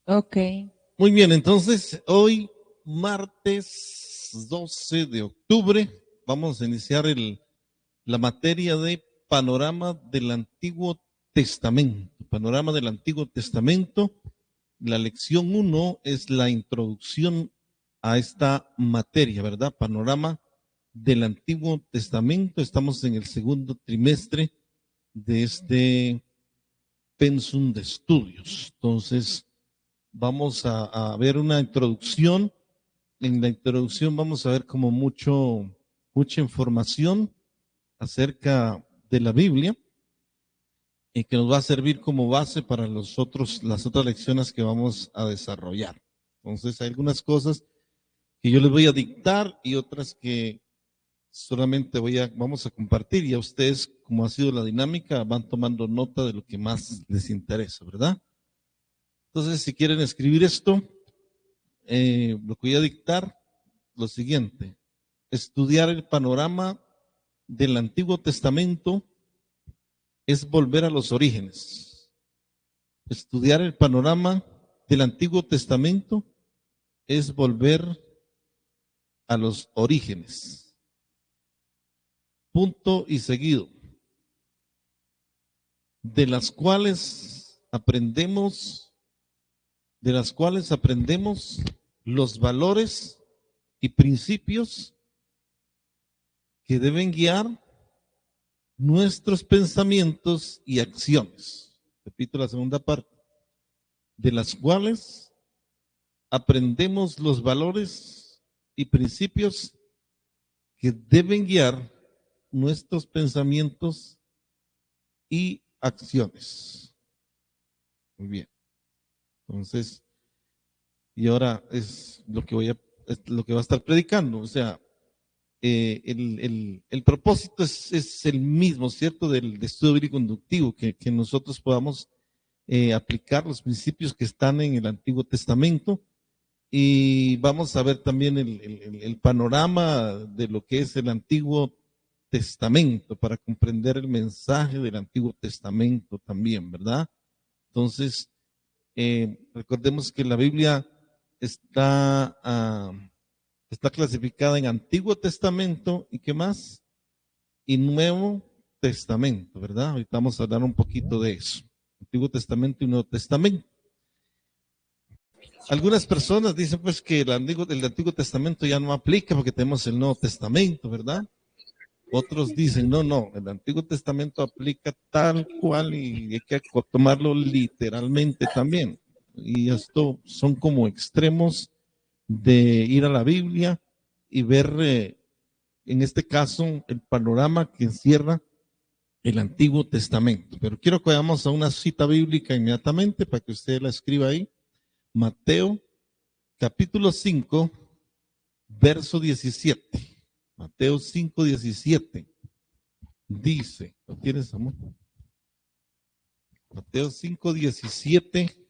Ok. Muy bien, entonces hoy, martes 12 de octubre, vamos a iniciar la materia de panorama del Antiguo Testamento. Panorama del Antiguo Testamento. La lección 1 es la introducción a esta materia, ¿verdad? Panorama del Antiguo Testamento. Estamos en el segundo trimestre de este pensum de estudios. Entonces, vamos a ver una introducción. En la introducción vamos a ver como mucha información acerca de la Biblia y que nos va a servir como base para las otras lecciones que vamos a desarrollar. Entonces, hay algunas cosas que yo les voy a dictar y otras que solamente vamos a compartir, y a ustedes, como ha sido la dinámica, van tomando nota de lo que más les interesa, ¿verdad? Entonces, si quieren escribir esto, lo que voy a dictar, lo siguiente: estudiar el panorama del Antiguo Testamento es volver a los orígenes. Estudiar el panorama del Antiguo Testamento es volver a los orígenes. Punto y seguido. De las cuales aprendemos los valores y principios que deben guiar nuestros pensamientos y acciones. Repito la segunda parte. De las cuales aprendemos los valores y principios que deben guiar nuestros pensamientos y acciones. Muy bien. Entonces, y ahora es lo que va a estar predicando. O sea, el propósito es el mismo, ¿cierto? Del estudio bíblico inductivo, que nosotros podamos aplicar los principios que están en el Antiguo Testamento, y vamos a ver también el panorama de lo que es el Antiguo Testamento para comprender el mensaje del Antiguo Testamento también, ¿verdad? Entonces, recordemos que la Biblia está clasificada en Antiguo Testamento y ¿qué más? Y Nuevo Testamento, ¿verdad? Ahorita vamos a hablar un poquito de eso. Antiguo Testamento y Nuevo Testamento. Algunas personas dicen pues que el Antiguo Testamento ya no aplica porque tenemos el Nuevo Testamento, ¿verdad? Otros dicen, no, el Antiguo Testamento aplica tal cual y hay que tomarlo literalmente también. Y esto son como extremos de ir a la Biblia y ver, en este caso, el panorama que encierra el Antiguo Testamento. Pero quiero que vayamos a una cita bíblica inmediatamente para que usted la escriba ahí. Mateo, capítulo 5, verso 17. Mateo 5, 17. Dice, ¿lo tienes, amor? Mateo 5, 17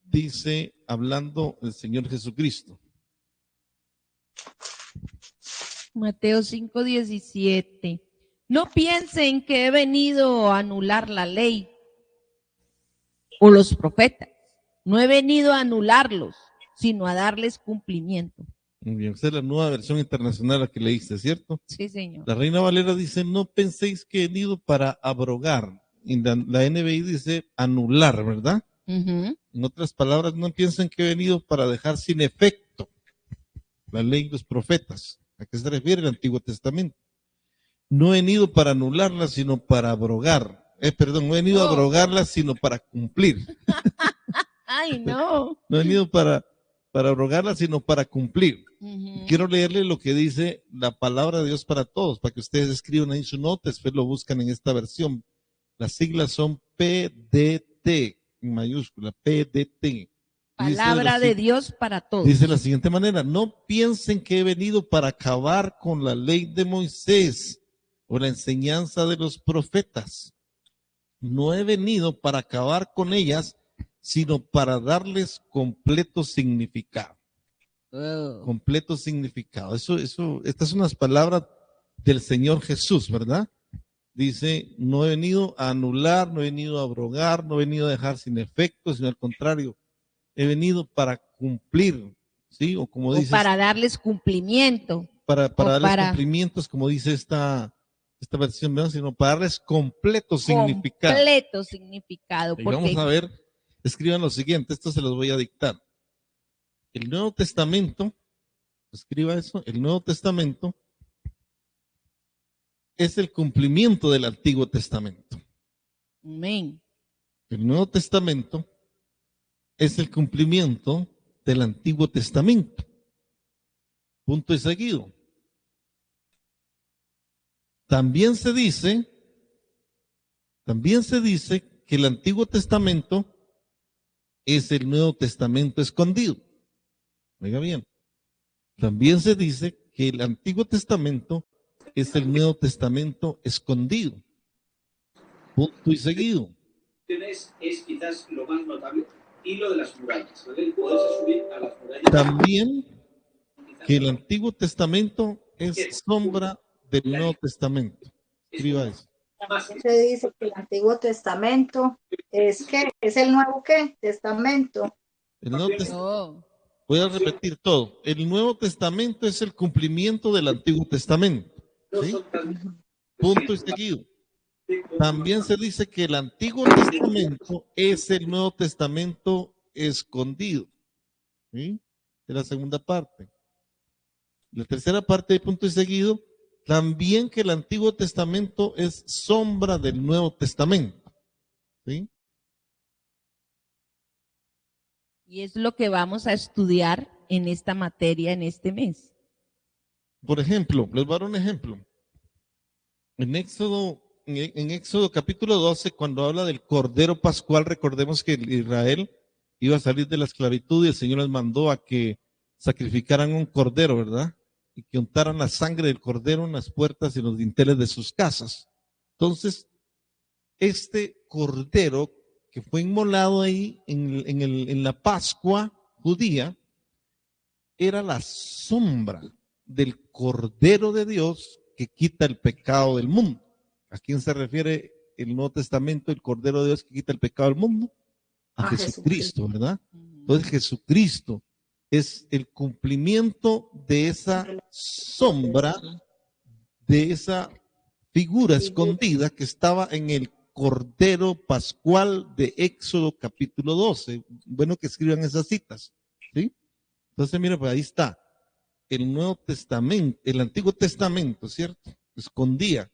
dice, hablando el Señor Jesucristo. Mateo 5, 17. No piensen que he venido a anular la ley o los profetas. No he venido a anularlos, sino a darles cumplimiento. Muy bien, esa es la Nueva Versión Internacional a la que leíste, ¿cierto? Sí, señor. La Reina Valera dice, no penséis que he venido para abrogar. Y la NBI dice anular, ¿verdad? En otras palabras, no piensen que he venido para dejar sin efecto la ley y los profetas. ¿A qué se refiere el Antiguo Testamento? No he venido para anularla, sino para abrogar. No he venido a abrogarla, sino para cumplir. Ay, no. No he venido para abrogarla, sino para cumplir. Quiero leerle lo que dice la palabra de Dios para todos, para que ustedes escriban ahí su nota, después lo buscan en esta versión. Las siglas son PDT, en mayúscula, PDT. Palabra de Dios para todos. Dice de la siguiente manera: no piensen que he venido para acabar con la ley de Moisés o la enseñanza de los profetas. No he venido para acabar con ellas, sino para darles completo significado. Completo significado. Estas son las palabras del Señor Jesús, ¿verdad? Dice, no he venido a anular, no he venido a abrogar, no he venido a dejar sin efecto, sino al contrario, he venido para cumplir, ¿sí? O como o dice, para darles cumplimiento, para o darles para cumplimientos, como dice esta versión, ¿no? Sino para darles completo significado. completo significado. Y vamos Porque a ver, escriban lo siguiente, esto se los voy a dictar. El Nuevo Testamento, escriba eso, el Nuevo Testamento es el cumplimiento del Antiguo Testamento. amén. El Nuevo Testamento es el cumplimiento del Antiguo Testamento. Punto y seguido. También se dice que el Antiguo Testamento es el Nuevo Testamento escondido. Oiga bien. También se dice que el Antiguo Testamento es el Nuevo Testamento escondido. Punto y seguido. Es quizás lo más notable, y lo de las murallas, ¿vale? El poderse subir a las murallas. También que el Antiguo Testamento es sombra del Nuevo Testamento. Escriba eso. Se dice que el Antiguo Testamento es ¿qué? ¿Es el Nuevo qué? Testamento. El Nuevo Testamento. Oh. Voy a repetir todo. El Nuevo Testamento es el cumplimiento del Antiguo Testamento. ¿Sí? Punto y seguido. También se dice que el Antiguo Testamento es el Nuevo Testamento escondido. ¿Sí? Es la segunda parte. La tercera parte de punto y seguido, también que el Antiguo Testamento es sombra del Nuevo Testamento. ¿Sí? Y es lo que vamos a estudiar en esta materia en este mes. Por ejemplo, les voy a dar un ejemplo. En Éxodo capítulo 12, cuando habla del Cordero Pascual, recordemos que Israel iba a salir de la esclavitud y el Señor les mandó a que sacrificaran un cordero, ¿verdad? Y que untaran la sangre del cordero en las puertas y los dinteles de sus casas. Entonces, este cordero que fue inmolado ahí en la Pascua judía, era la sombra del Cordero de Dios que quita el pecado del mundo. ¿A quién se refiere el Nuevo Testamento, el Cordero de Dios que quita el pecado del mundo? A Jesucristo, ¿verdad? Entonces Jesucristo es el cumplimiento de esa sombra, de esa figura escondida que estaba en el Cordero Pascual de Éxodo capítulo 12. Bueno que escriban esas citas, ¿sí? Entonces, mira, pues ahí está. El Nuevo Testamento, el Antiguo Testamento, ¿cierto? Escondía.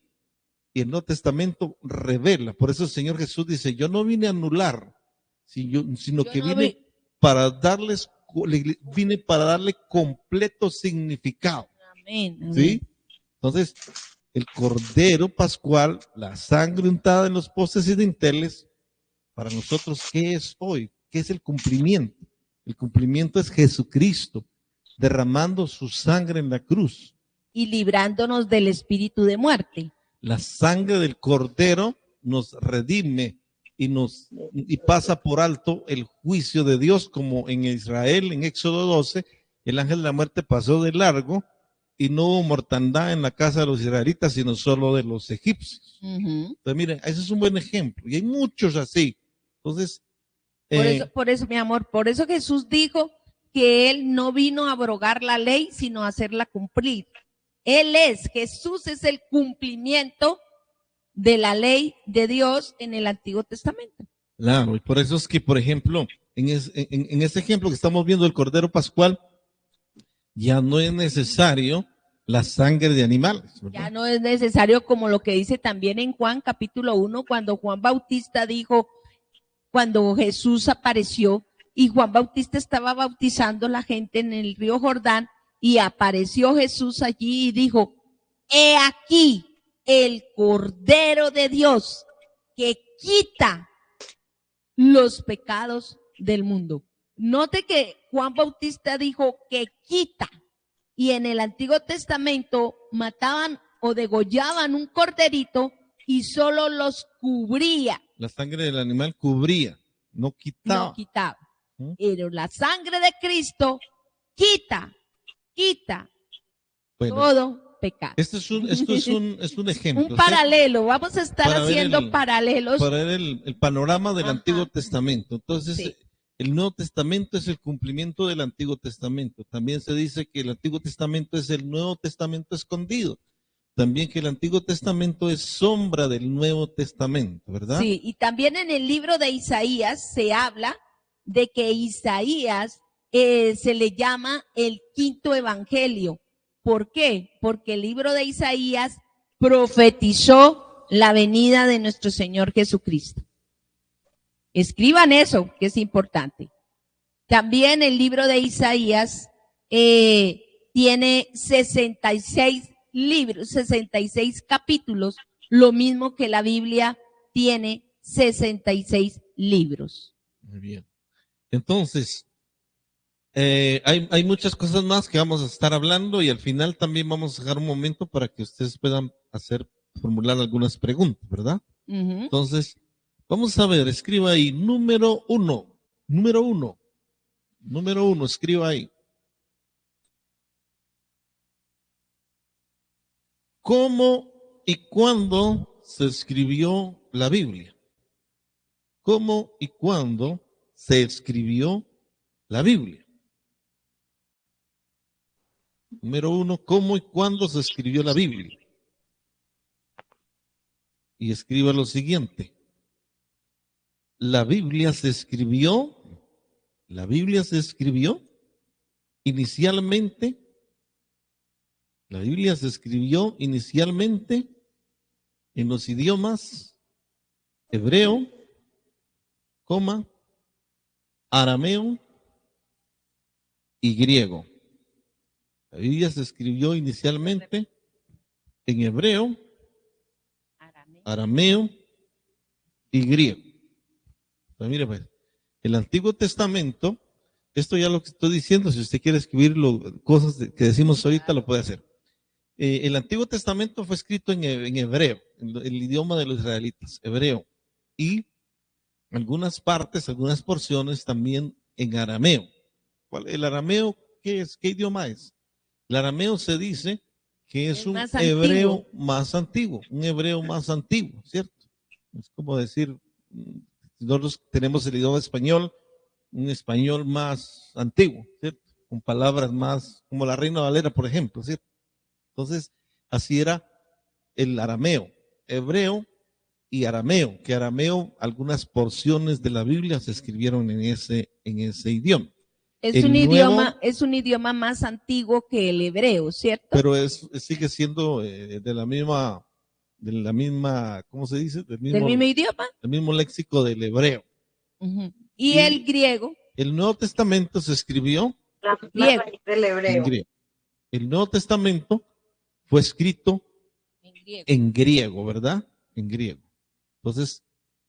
Y el Nuevo Testamento revela. Por eso el Señor Jesús dice, yo no vine a anular, sino que vine para darle completo significado. Amén. ¿Sí? Entonces, el Cordero Pascual, la sangre untada en los postes y dinteles, para nosotros, ¿qué es hoy? ¿Qué es el cumplimiento? El cumplimiento es Jesucristo derramando su sangre en la cruz. Y librándonos del espíritu de muerte. La sangre del Cordero nos redime y pasa por alto el juicio de Dios, como en Israel, en Éxodo 12, el ángel de la muerte pasó de largo y no hubo mortandad en la casa de los israelitas, sino solo de los egipcios. Entonces, miren, ese es un buen ejemplo. Y hay muchos así. Entonces, por eso, mi amor, por eso Jesús dijo que Él no vino a abrogar la ley, sino a hacerla cumplir. Jesús es el cumplimiento de la ley de Dios en el Antiguo Testamento. Claro, y por eso es que, por ejemplo, en ese ejemplo que estamos viendo del Cordero Pascual, ya no es necesario la sangre de animales, ¿verdad? Ya no es necesario, como lo que dice también en Juan capítulo 1, cuando Juan Bautista dijo, cuando Jesús apareció y Juan Bautista estaba bautizando a la gente en el río Jordán y apareció Jesús allí y dijo, he aquí el Cordero de Dios que quita los pecados del mundo. Note que Juan Bautista dijo que quita, y en el Antiguo Testamento mataban o degollaban un corderito y solo los cubría. La sangre del animal cubría, no quitaba. No quitaba. Pero la sangre de Cristo quita bueno, todo pecado. Esto es un ejemplo. Un paralelo, vamos a estar Para ver haciendo paralelos. Para ver el panorama del Ajá. Antiguo Testamento. Entonces, Sí. el Nuevo Testamento es el cumplimiento del Antiguo Testamento. También se dice que el Antiguo Testamento es el Nuevo Testamento escondido. También que el Antiguo Testamento es sombra del Nuevo Testamento, ¿verdad? Sí, y también en el libro de Isaías se habla de que Isaías se le llama el quinto evangelio. ¿Por qué? Porque el libro de Isaías profetizó la venida de nuestro Señor Jesucristo. Escriban eso, que es importante. También el libro de Isaías tiene 66 libros, 66 capítulos, lo mismo que la Biblia tiene 66 libros. Muy bien. Entonces, hay muchas cosas más que vamos a estar hablando y al final también vamos a dejar un momento para que ustedes puedan formular algunas preguntas, ¿verdad? Uh-huh. Entonces, vamos a ver, escriba ahí, número uno, escriba ahí. ¿Cómo y cuándo se escribió la Biblia? ¿Cómo y cuándo se escribió la Biblia? Número uno, ¿cómo y cuándo se escribió la Biblia? Y escriba lo siguiente. La Biblia se escribió inicialmente en los idiomas hebreo, arameo y griego. La Biblia se escribió inicialmente en hebreo, arameo y griego. Pero mire pues, el Antiguo Testamento, esto ya lo que estoy diciendo, si usted quiere escribir cosas que decimos ahorita, lo puede hacer. El Antiguo Testamento fue escrito en hebreo, el idioma de los israelitas, hebreo, y algunas partes, algunas porciones también en arameo. ¿El arameo qué es? ¿Qué idioma es? El arameo se dice que es un hebreo más antiguo, ¿cierto? Es como decir, nosotros tenemos el idioma español, un español más antiguo, ¿cierto? Con palabras más, como la Reina Valera, por ejemplo, ¿cierto? Entonces, así era el arameo, hebreo y arameo, que arameo, algunas porciones de la Biblia se escribieron en ese idioma. Es un idioma más antiguo que el hebreo, ¿cierto? Pero sigue siendo de la misma, ¿cómo se dice? ¿Del mismo idioma? El mismo léxico del hebreo. Uh-huh. ¿Y el griego? El Nuevo Testamento se escribió del hebreo. En griego. El Nuevo Testamento fue escrito en griego, ¿verdad? En griego. Entonces,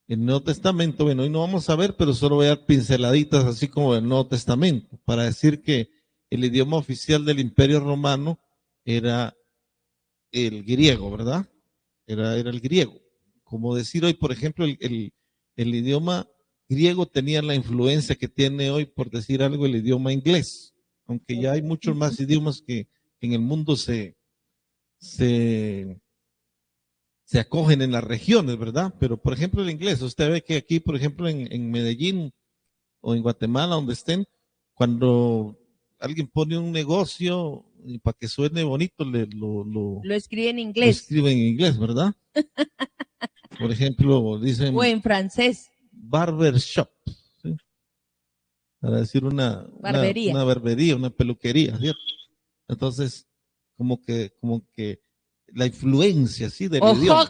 el Nuevo Testamento, bueno, hoy no vamos a ver, pero solo voy a dar pinceladitas así como el Nuevo Testamento, para decir que el idioma oficial del Imperio Romano era el griego, ¿verdad? Era el griego. Como decir hoy, por ejemplo, el idioma griego tenía la influencia que tiene hoy, por decir algo, el idioma inglés, aunque ya hay muchos más idiomas que en el mundo se acogen en las regiones, ¿verdad? Pero, por ejemplo, el inglés, usted ve que aquí, por ejemplo, en Medellín o en Guatemala, donde estén, cuando alguien pone un negocio y para que suene bonito, lo escribe en inglés. Lo escribe en inglés, ¿verdad? Por ejemplo, dicen... O en francés. Barbershop, ¿sí? Para decir una barbería, una peluquería, ¿cierto? Entonces, como que la influencia, ¿sí? Del idioma.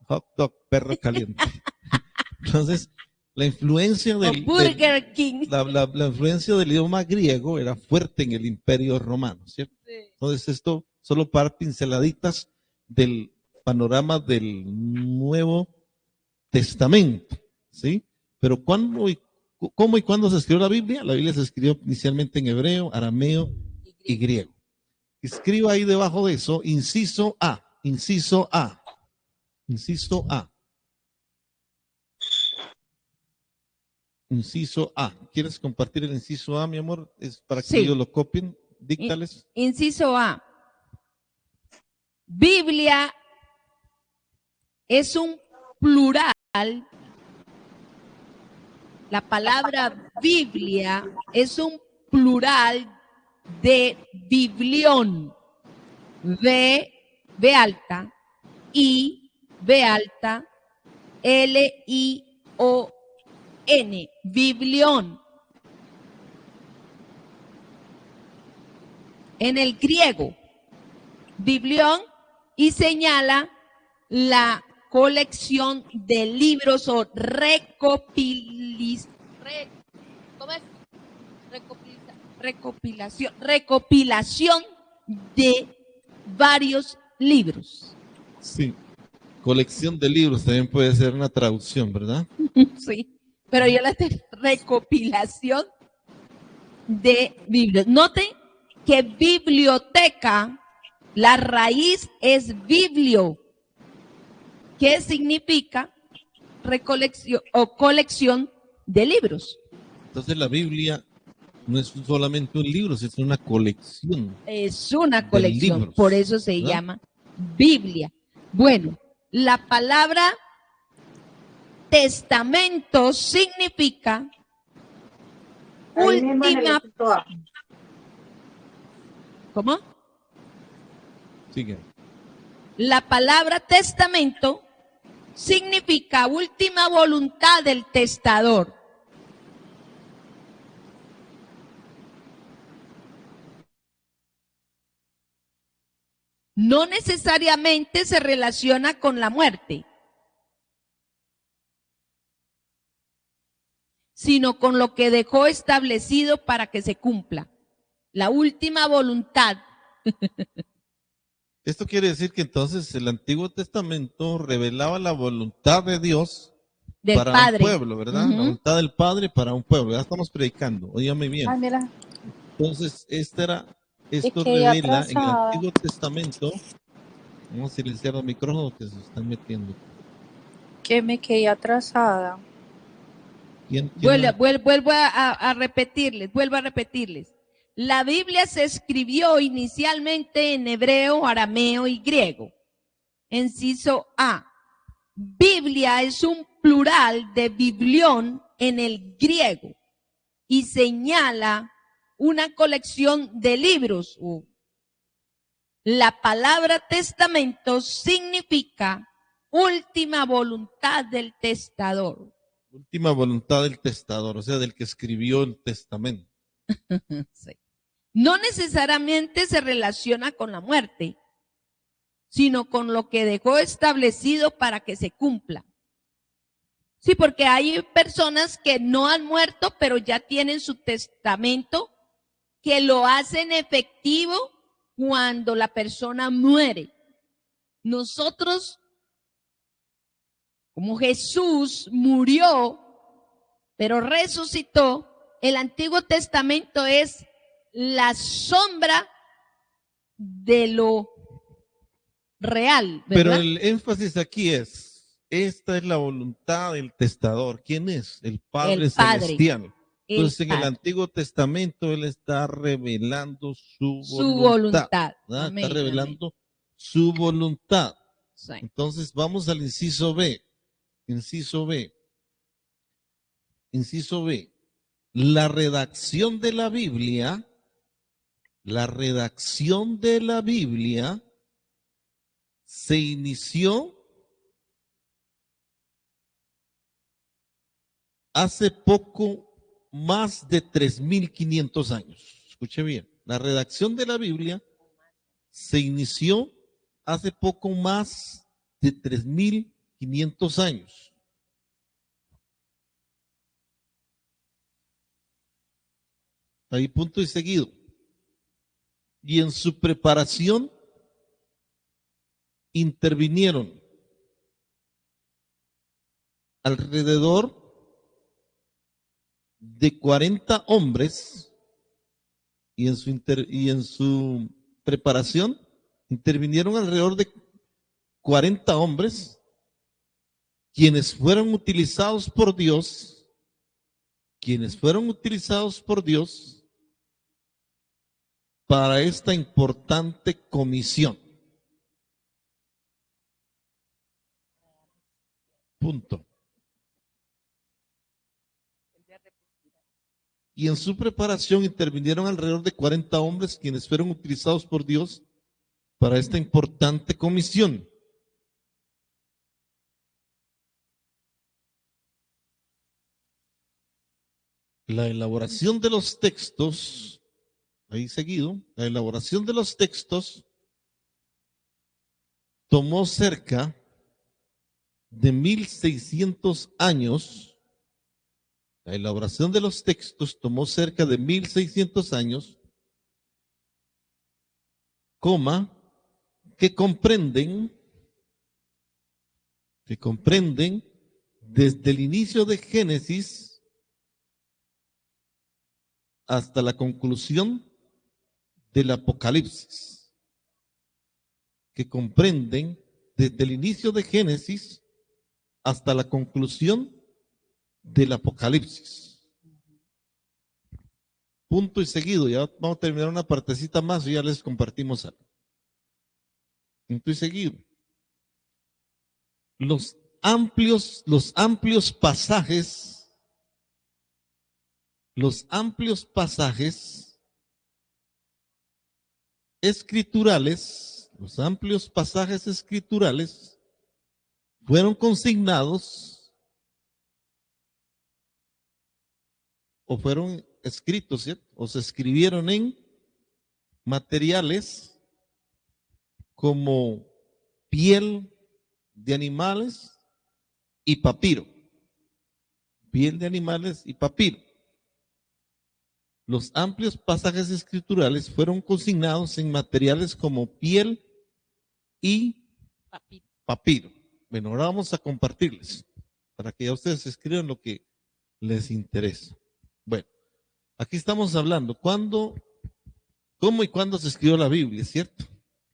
Hot dog, perro caliente. Entonces, la influencia Burger King. La influencia del idioma griego era fuerte en el Imperio Romano, ¿cierto? Sí. Entonces, esto solo para pinceladitas del panorama del Nuevo Testamento, ¿sí? Pero ¿cómo y cuándo se escribió la Biblia? La Biblia se escribió inicialmente en hebreo, arameo y griego. Escriba ahí debajo de eso, inciso A. ¿Quieres compartir el inciso A, mi amor? Es para que ellos lo copien. Díctales. Inciso A. Biblia es un plural. La palabra Biblia es un plural de biblión. B alta, I, B alta, L-I-O-N, biblión. En el griego, biblión, y señala la colección de libros o recopilación de varios libros. Sí, colección de libros también puede ser una traducción, ¿verdad? Sí, pero yo la tengo recopilación de libros. Noten que biblioteca, la raíz es biblio, que significa recolección o colección de libros. Entonces la Biblia no es solamente un libro, es una colección. Es una colección, libros, por eso se ¿verdad? llama Biblia. Bueno, la palabra testamento significa Ahí mismo en el última. punto A. ¿Cómo? Sigue. La palabra testamento significa última voluntad del testador. No necesariamente se relaciona con la muerte, sino con lo que dejó establecido para que se cumpla. La última voluntad. Esto quiere decir que entonces el Antiguo Testamento revelaba la voluntad de Dios Del para Padre. un pueblo, ¿verdad? Ujú. La voluntad del Padre para un pueblo. Ya estamos predicando, óyame bien. Ay, mira, Entonces, esto que ya revela en el atrasada. Antiguo Testamento. Vamos a silenciar los micrófonos que se están metiendo. que me quedé atrasada. ¿Quién Vuelvo a repetirles. La Biblia se escribió inicialmente en hebreo, arameo y griego. Inciso A. Biblia es un plural de biblión en el griego y señala una colección de libros. La palabra testamento significa última voluntad del testador. Última voluntad del testador, o sea, del que escribió el testamento. Sí. No necesariamente se relaciona con la muerte, sino con lo que dejó establecido para que se cumpla. Sí, porque hay personas que no han muerto, pero ya tienen su testamento, que lo hacen efectivo cuando la persona muere. Nosotros, como Jesús murió, pero resucitó, el Antiguo Testamento es la sombra de lo real, ¿verdad? Pero el énfasis aquí esta es la voluntad del testador. ¿Quién es? El Padre El Padre. Celestial. Entonces, en el Padre. Antiguo Testamento, Él está revelando su voluntad. ¿verdad? Amén, Está revelando su voluntad. Sí. Entonces, vamos al inciso B. Inciso B. Inciso B. La redacción de la Biblia se inició hace poco más de 3.500 años. Escuche bien, la redacción de la Biblia se inició hace poco más de 3.500 años. Ahí punto y seguido. Y en su preparación intervinieron alrededor de 40 hombres y en su preparación intervinieron alrededor de 40 hombres quienes fueron utilizados por Dios para esta importante comisión. punto. Y en su preparación intervinieron alrededor de 40 hombres quienes fueron utilizados por Dios para esta importante comisión. La elaboración de los textos, ahí seguido, la elaboración de los textos tomó cerca de 1600 años. La elaboración de los textos tomó cerca de 1600 años, que comprenden desde el inicio de Génesis hasta la conclusión del Apocalipsis. Que comprenden desde el inicio de Génesis hasta la conclusión del Apocalipsis. Punto y seguido, ya vamos a terminar una partecita más y ya les compartimos algo. Punto y seguido. Los amplios pasajes escriturales, fueron consignados o fueron escritos, ¿cierto? O se escribieron en materiales como piel de animales y papiro. Piel de animales y papiro. Los amplios pasajes escriturales fueron consignados en materiales como piel y papiro. Bueno, ahora vamos a compartirles para que ya ustedes escriban lo que les interesa. Bueno, aquí estamos hablando cómo y cuándo se escribió la Biblia, ¿cierto?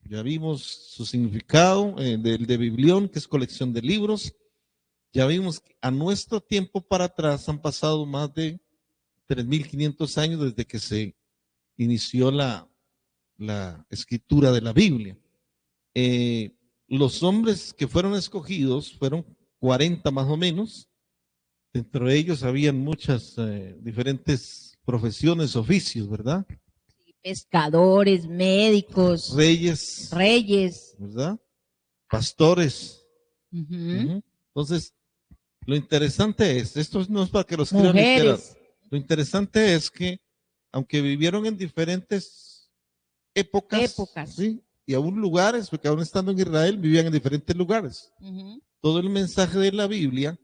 Ya vimos su significado de biblión, que es colección de libros. Ya vimos que a nuestro tiempo para atrás han pasado más de 3.500 años desde que se inició la escritura de la Biblia. Los hombres que fueron escogidos fueron 40 más o menos. Dentro de ellos habían muchas diferentes profesiones, oficios, ¿verdad? Pescadores, médicos, Reyes, ¿verdad? Pastores. Entonces, lo interesante es, esto no es para que los escriban literal. Lo interesante es que, aunque vivieron en diferentes épocas. ¿Sí? Y aún lugares, porque aún estando en Israel, vivían en diferentes lugares. Todo el mensaje de la Biblia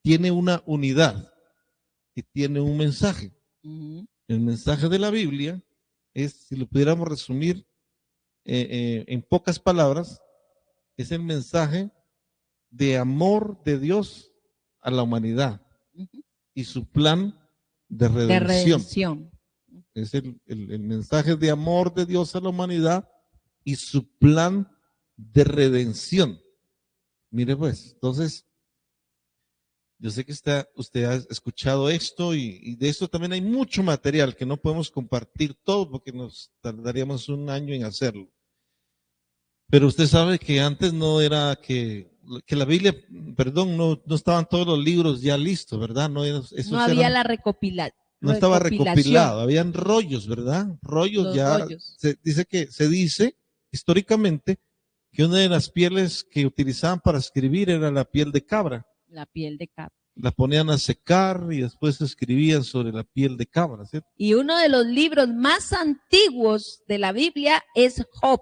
tiene una unidad y tiene un mensaje. El mensaje de la Biblia es, si lo pudiéramos resumir en pocas palabras, es el mensaje de amor de Dios a la humanidad y su plan de redención. Es el mensaje de amor de Dios a la humanidad y su plan de redención. Mire pues, entonces, yo sé que usted ha escuchado esto y de esto también hay mucho material que no podemos compartir todo porque nos tardaríamos un año en hacerlo. Pero usted sabe que antes no era que la Biblia, perdón, no estaban todos los libros ya listos, ¿verdad? No había la recopilación. No estaba recopilado, habían rollos, ¿verdad? Rollos ya. Rollos. Se dice históricamente que una de las pieles que utilizaban para escribir era la piel de cabra. La piel de cabra. La ponían a secar y después escribían sobre la piel de cabra, ¿cierto? Y uno de los libros más antiguos de la Biblia es Job.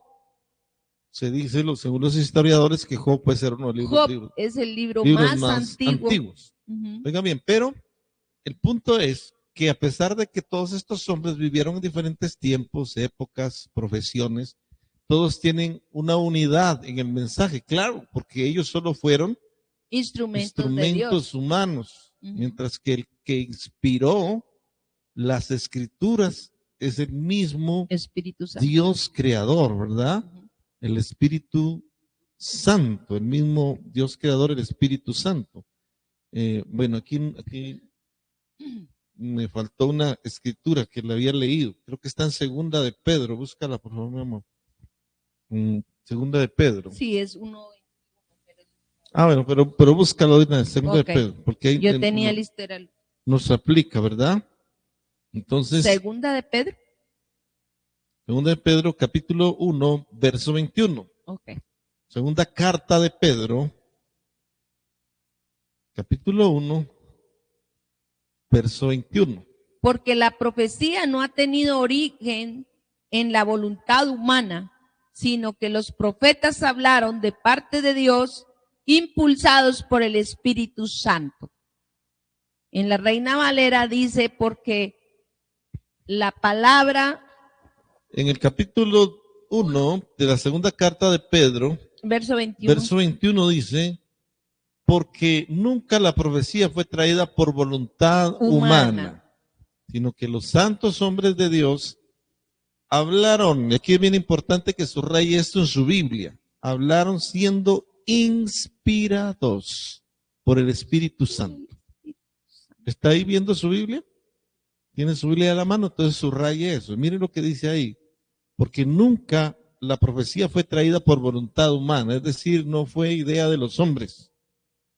Se dice, según los historiadores, que Job puede ser uno de los libros. Es el libro más antiguos. Oigan bien, pero el punto es que a pesar de que todos estos hombres vivieron en diferentes tiempos, épocas, profesiones, todos tienen una unidad en el mensaje, claro, porque ellos solo fueron instrumentos humanos, mientras que el que inspiró las escrituras es el mismo Espíritu Santo. Dios creador, ¿verdad? El Espíritu Santo, el mismo Dios creador, el Espíritu Santo. Bueno, aquí me faltó una escritura que la había leído. Creo que está en Segunda de Pedro. Búscala, por favor, mi amor. Segunda de Pedro. Sí, es uno. Ah, bueno, pero búscalo en el segundo Ok. de Pedro, porque ahí Yo tenía listo era el nos aplica, ¿verdad? Entonces, segunda de Pedro. segunda de Pedro, capítulo 1, verso 21. Ok. Segunda carta de Pedro, capítulo 1, verso 21. Porque la profecía no ha tenido origen en la voluntad humana, sino que los profetas hablaron de parte de Dios, impulsados por el Espíritu Santo. En la Reina Valera dice, porque la palabra, En el capítulo 1 de la segunda carta de Pedro, verso 21, verso 21 dice, porque nunca la profecía fue traída por voluntad humana, sino que los santos hombres de Dios hablaron, y aquí es bien importante que subraye esto en su Biblia, hablaron siendo inspirados por el Espíritu Santo. ¿Está ahí viendo su Biblia? ¿Tiene su Biblia a la mano? Entonces subraye eso. Miren lo que dice ahí. Porque nunca la profecía fue traída por voluntad humana, es decir, no fue idea de los hombres,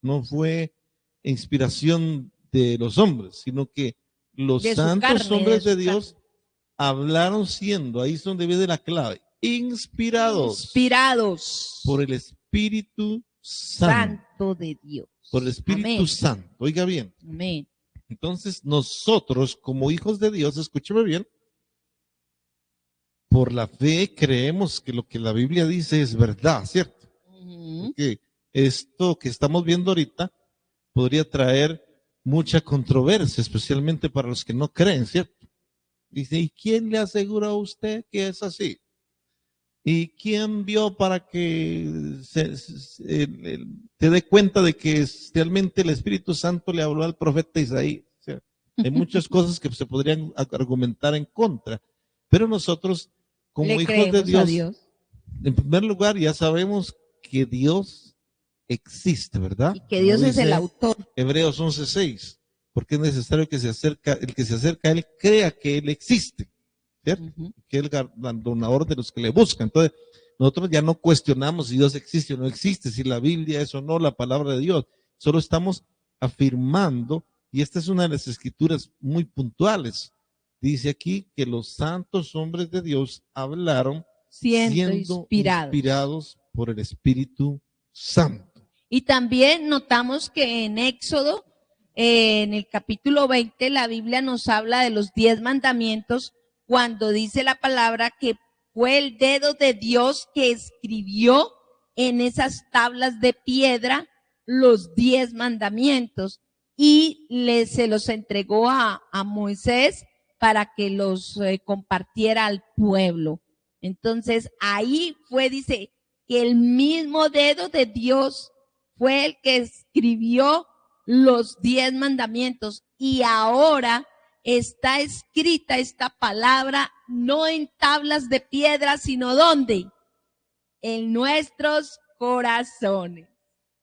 no fue inspiración de los hombres, sino que los de su santos carne, hombres de de su Dios carne. hablaron siendo, ahí es donde viene la clave, inspirados por el Espíritu Santo. Santo de Dios. Por el Espíritu Amén. Santo. Oiga bien. Amén. Entonces, nosotros, como hijos de Dios, escúcheme bien, por la fe creemos que lo que la Biblia dice es verdad, ¿cierto? Porque esto que estamos viendo ahorita podría traer mucha controversia, especialmente para los que no creen, ¿cierto? Dice, ¿y quién le asegura a usted que es así? ¿Y quién vio para que te dé cuenta de que realmente el Espíritu Santo le habló al profeta Isaías? O sea, hay muchas cosas que se podrían argumentar en contra, pero nosotros, como Le hijos de creemos a Dios, Dios. en primer lugar ya sabemos que Dios existe, ¿verdad? Y que Dios Como es el dice autor. Hebreos 11:6, porque es necesario que el que se acerca a Él crea que Él existe, ¿cierto? Que es el galardonador de los que le buscan. Entonces, nosotros ya no cuestionamos si Dios existe o no existe, si la Biblia es o no la palabra de Dios, solo estamos afirmando, y esta es una de las escrituras muy puntuales, dice aquí que los santos hombres de Dios hablaron siendo inspirados por el Espíritu Santo. Y también notamos que en Éxodo, en el capítulo 20, la Biblia nos habla de los 10 mandamientos, cuando dice la palabra que fue el dedo de Dios que escribió en esas tablas de piedra los 10 mandamientos y se los entregó a Moisés para que los compartiera al pueblo. Entonces ahí fue, dice, que el mismo dedo de Dios fue el que escribió los 10 mandamientos y ahora está escrita esta palabra no en tablas de piedra, sino ¿dónde? En nuestros corazones.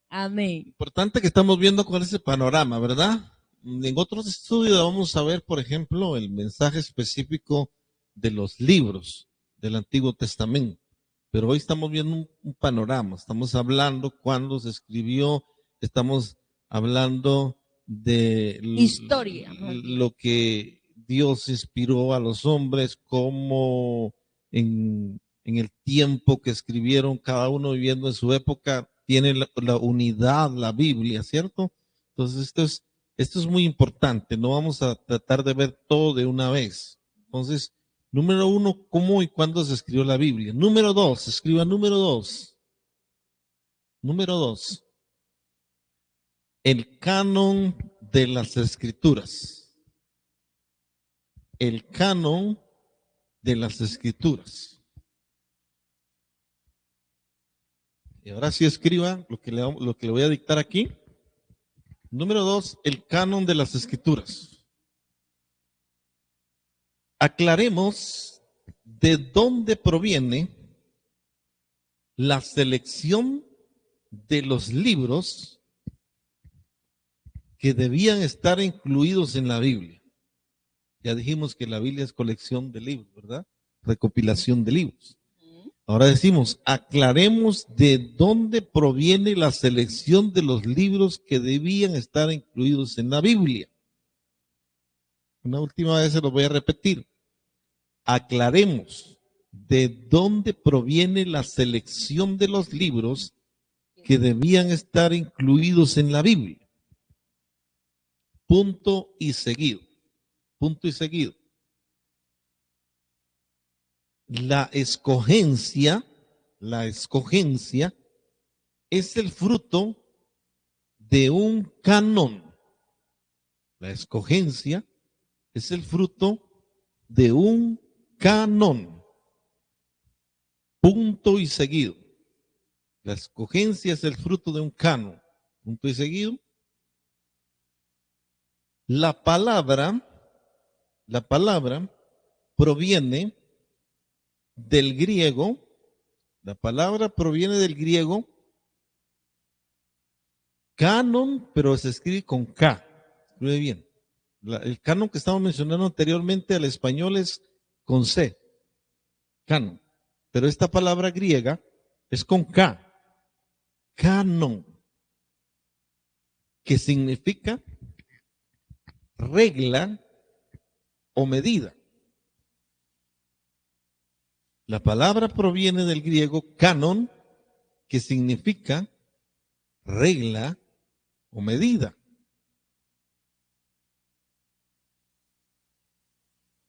Amén. Importante que estamos viendo con ese panorama, ¿verdad? En otros estudios vamos a ver, por ejemplo, el mensaje específico de los libros del Antiguo Testamento. Pero hoy estamos viendo un panorama, estamos hablando cuándo se escribió, estamos hablando de historia, lo que Dios inspiró a los hombres, cómo en el tiempo que escribieron, cada uno viviendo en su época, tiene la unidad, la Biblia, ¿cierto? Entonces esto es muy importante, no vamos a tratar de ver todo de una vez. Entonces, número 1, ¿cómo y cuándo se escribió la Biblia? Número 2, escriba número 2. Número 2, el canon de las Escrituras. El canon de las Escrituras. Y ahora sí escriba lo que le voy a dictar aquí. Número 2, el canon de las Escrituras. Aclaremos de dónde proviene la selección de los libros que debían estar incluidos en la Biblia. Ya dijimos que la Biblia es colección de libros, ¿verdad? Recopilación de libros. Ahora decimos, aclaremos de dónde proviene la selección de los libros que debían estar incluidos en la Biblia. Una última vez se los voy a repetir. Aclaremos de dónde proviene la selección de los libros que debían estar incluidos en la Biblia. Punto y seguido. Punto y seguido. La escogencia es el fruto de un canon. La escogencia es el fruto de un canon. Punto y seguido. La escogencia es el fruto de un canon. Punto y seguido. La palabra proviene del griego. La palabra proviene del griego canon, pero se escribe con K. Escribe bien. El canon que estamos mencionando anteriormente al español es con C. Canon. Pero esta palabra griega es con K. Canon. Que significa regla o medida. La palabra proviene del griego canon, que significa regla o medida.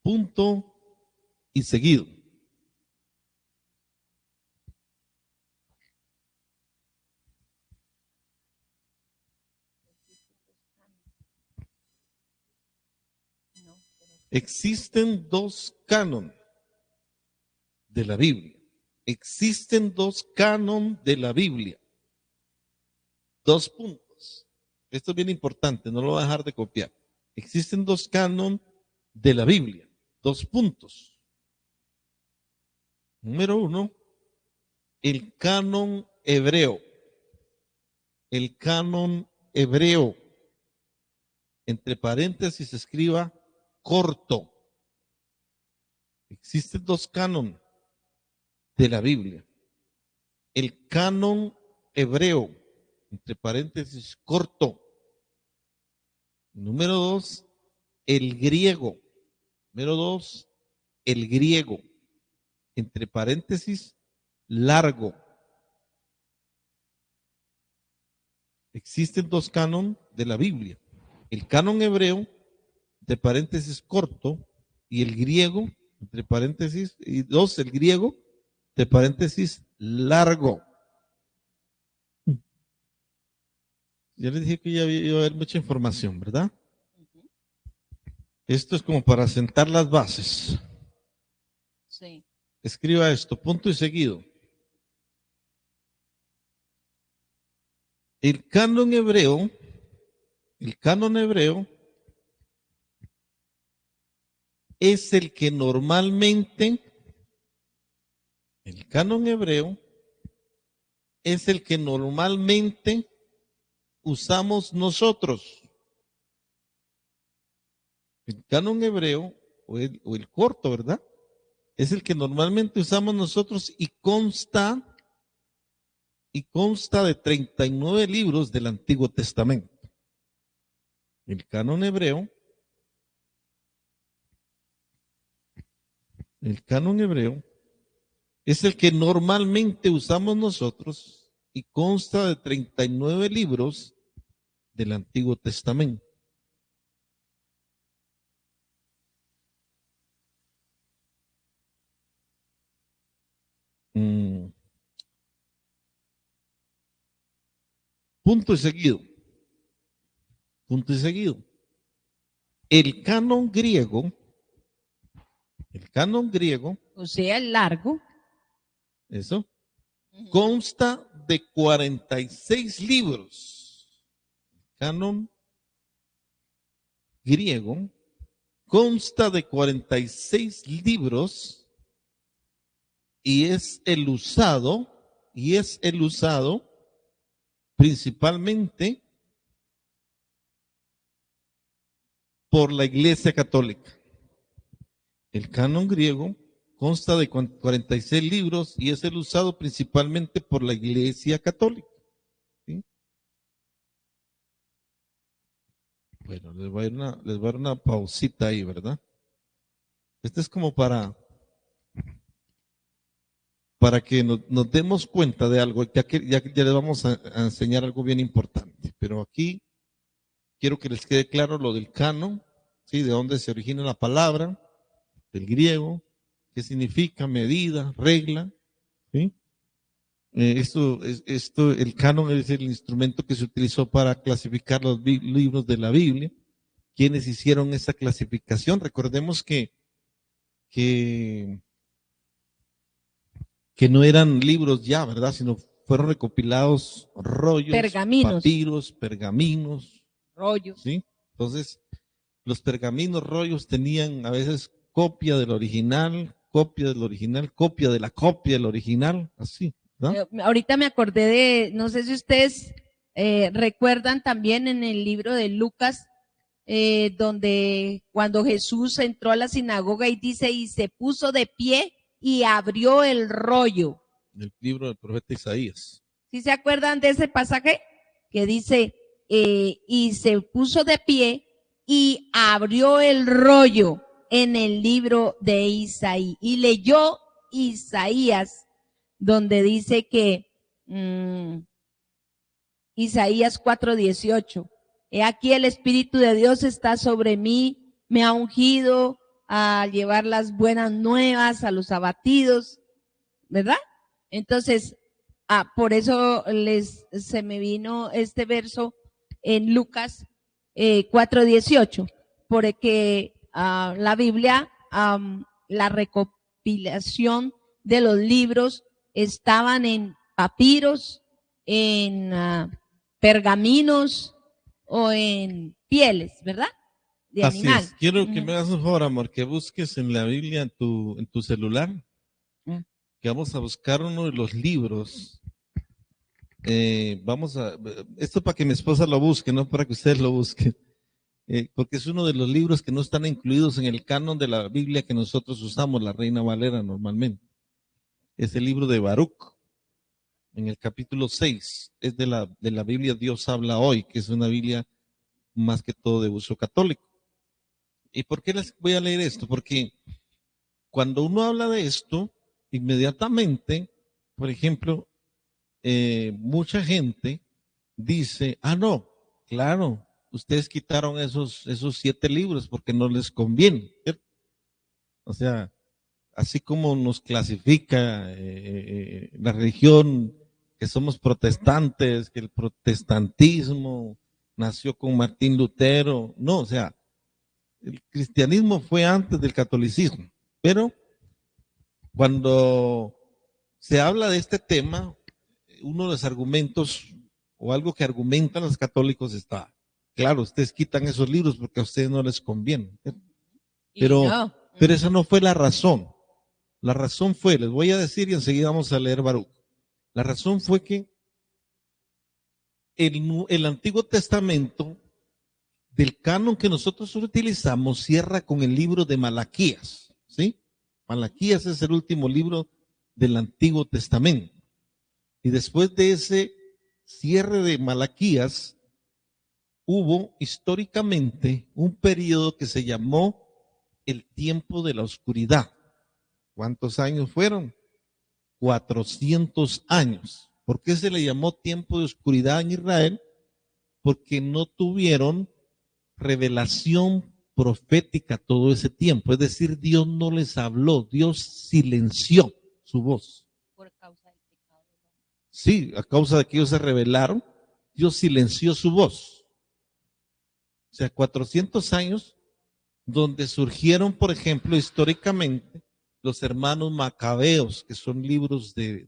Punto y seguido. Existen dos cánones de la Biblia. Existen dos cánones de la Biblia. Dos puntos. Esto es bien importante, no lo voy a dejar de copiar. Existen dos cánones de la Biblia. Dos puntos. Número uno, el canon hebreo. El canon hebreo. Entre paréntesis se escriba corto. Existen dos cánones de la Biblia. El canon hebreo, entre paréntesis corto. Número dos, el griego. Número dos, el griego, entre paréntesis largo. Existen dos cánones de la Biblia. El canon hebreo, de paréntesis corto, y el griego, entre paréntesis, y dos, el griego, de paréntesis largo. Ya les dije que ya iba a haber mucha información, ¿verdad? Esto es como para sentar las bases. Sí. Escriba esto, punto y seguido. El canon hebreo es el que normalmente usamos nosotros. El canon hebreo, o el corto, ¿verdad? Es el que normalmente usamos nosotros y consta de 39 libros del Antiguo Testamento. El canon hebreo es el que normalmente usamos nosotros y consta de 39 libros del Antiguo Testamento. Punto y seguido. El canon griego, O sea, el largo. eso, consta de 46 libros. Canon griego consta de 46 libros y es el usado principalmente por la Iglesia Católica. El canon griego consta de 46 libros y es el usado principalmente por la Iglesia Católica. ¿Sí? Bueno, les voy a dar una pausita ahí, ¿verdad? Este es como para que nos demos cuenta de algo, ya les vamos a enseñar algo bien importante, pero aquí quiero que les quede claro lo del canon, ¿sí? De dónde se origina la palabra, del griego, qué significa medida, regla, ¿sí? El canon es el instrumento que se utilizó para clasificar los libros de la Biblia. ¿Quiénes hicieron esa clasificación? Recordemos que no eran libros ya, ¿verdad? Sino fueron recopilados rollos, papiros, pergaminos, rollos. ¿sí? Entonces, los pergaminos, rollos tenían a veces copia del original, copia de la copia del original, así, ¿no? Ahorita me acordé de, no sé si ustedes recuerdan también en el libro de Lucas, donde cuando Jesús entró a la sinagoga y dice, y se puso de pie y abrió el rollo. El libro del profeta Isaías. ¿Sí se acuerdan de ese pasaje? Que dice, y se puso de pie y abrió el rollo en el libro de Isaías. Y leyó Isaías, donde dice que Isaías 4:18. He aquí el Espíritu de Dios está sobre mí, me ha ungido a llevar las buenas nuevas a los abatidos, ¿verdad? Entonces, por eso se me vino este verso en Lucas 4:18, porque la Biblia, la recopilación de los libros estaban en papiros, en pergaminos o en pieles, ¿verdad? De Así animal. Es. Quiero que me hagas un favor, amor, que busques en la Biblia en tu celular, que vamos a buscar uno de los libros. Esto para que mi esposa lo busque, no para que ustedes lo busquen, porque es uno de los libros que no están incluidos en el canon de la Biblia que nosotros usamos, la Reina Valera normalmente. Es el libro de Baruch, en el capítulo 6, es de la Biblia Dios habla hoy, que es una Biblia más que todo de uso católico. ¿Y por qué les voy a leer esto? Porque cuando uno habla de esto, inmediatamente, por ejemplo, mucha gente dice, no, claro, ustedes quitaron esos 7 libros porque no les conviene, ¿cierto? O sea, así como nos clasifica la religión, que somos protestantes, que el protestantismo nació con Martín Lutero, no, o sea, el cristianismo fue antes del catolicismo, pero cuando se habla de este tema, uno de los argumentos o algo que argumentan los católicos está, claro, ustedes quitan esos libros porque a ustedes no les conviene, pero esa no fue la razón. La razón fue, les voy a decir y enseguida vamos a leer Baruch. La razón fue que el Antiguo Testamento, del canon que nosotros utilizamos, cierra con el libro de Malaquías, ¿sí? Malaquías es el último libro del Antiguo Testamento. Y después de ese cierre de Malaquías, hubo históricamente un periodo que se llamó el tiempo de la oscuridad. ¿Cuántos años fueron? 400 años. ¿Por qué se le llamó tiempo de oscuridad en Israel? Porque no tuvieron revelación profética todo ese tiempo. Es decir, Dios no les habló, Dios silenció su voz. Por causa del pecado. Sí, a causa de que ellos se rebelaron, Dios silenció su voz. O sea, 400 años donde surgieron, por ejemplo, históricamente, los hermanos macabeos, que son libros de